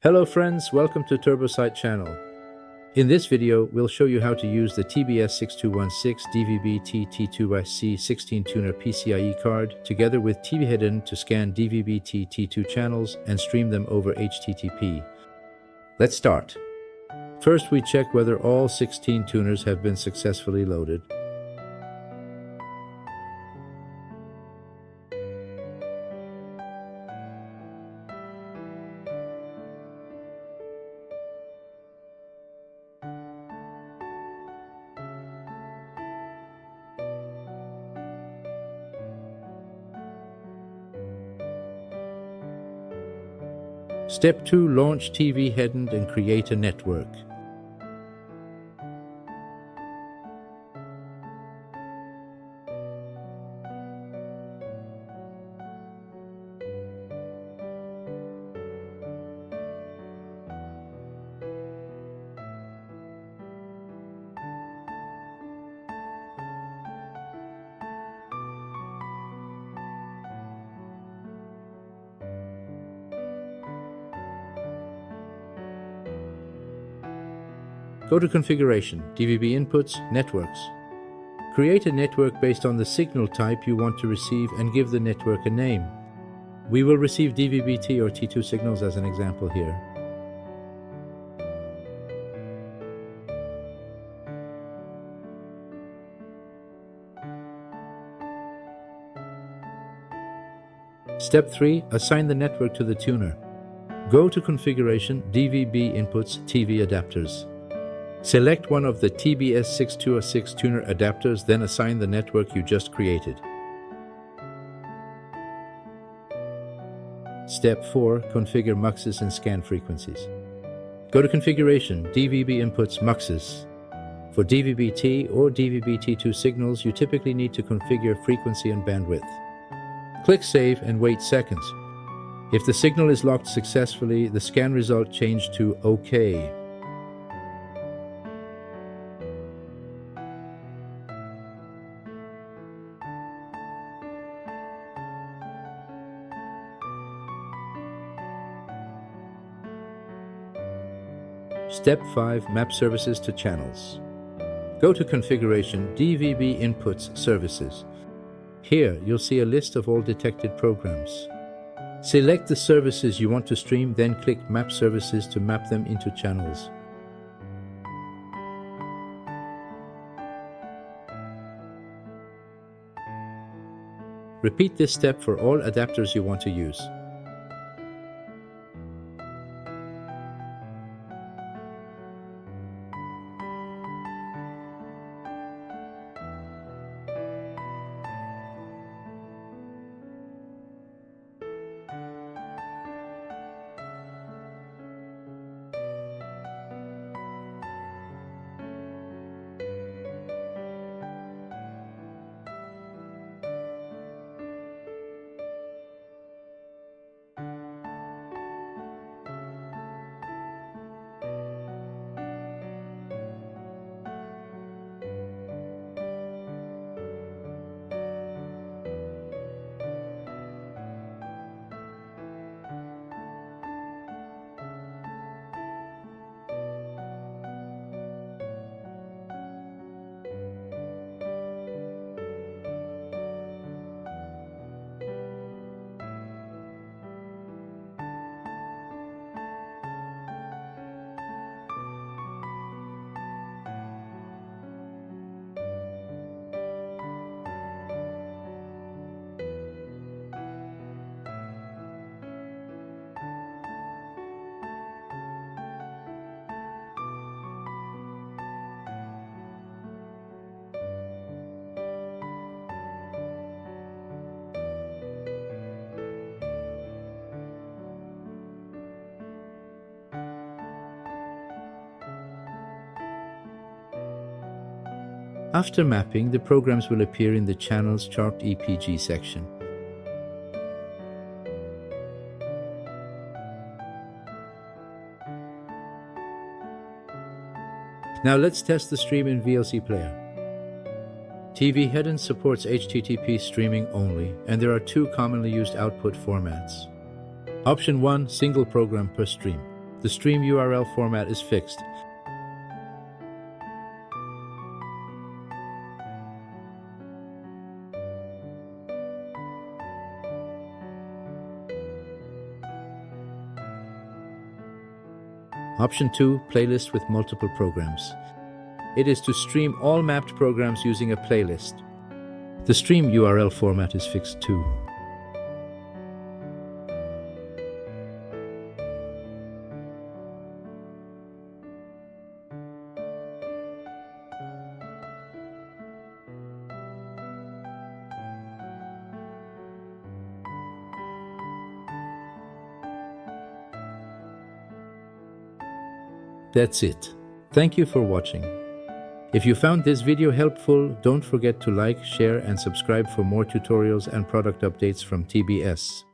Hello friends, welcome to TurboSite channel. In this video, we'll show you how to use the TBS6216 DVB-T T2C16 tuner PCIe card together with TVheadend to scan DVB-T T2 channels and stream them over HTTP. Let's start. First, we check whether all 16 tuners have been successfully loaded. Step 2. Launch TVheadend and create a network. Go to Configuration, DVB Inputs, Networks. Create a network based on the signal type you want to receive and give the network a name. We will receive DVB-T or T2 signals as an example here. Step 3. Assign the network to the tuner. Go to Configuration, DVB Inputs, TV Adapters. Select one of the TBS6216 tuner adapters, then assign the network you just created. Step 4. Configure muxes and scan frequencies. Go to Configuration, DVB Inputs, Muxes. For DVB-T or DVB-T2 signals, you typically need to configure frequency and bandwidth. Click Save and wait seconds. If the signal is locked successfully, the scan result changed to OK. Step 5. Map services to channels. Go to Configuration, DVB Inputs, Services. Here, you'll see a list of all detected programs. Select the services you want to stream, then click Map Services to map them into channels. Repeat this step for all adapters you want to use. After mapping, the programs will appear in the Channels Chart EPG section. Now let's test the stream in VLC Player. TVheadend supports HTTP streaming only, and there are two commonly used output formats. Option 1, single program per stream. The stream URL format is fixed. Option 2, playlist with multiple programs. It is to stream all mapped programs using a playlist. The stream URL format is fixed too. That's it. Thank you for watching. If you found this video helpful, don't forget to like, share, and subscribe for more tutorials and product updates from TBS.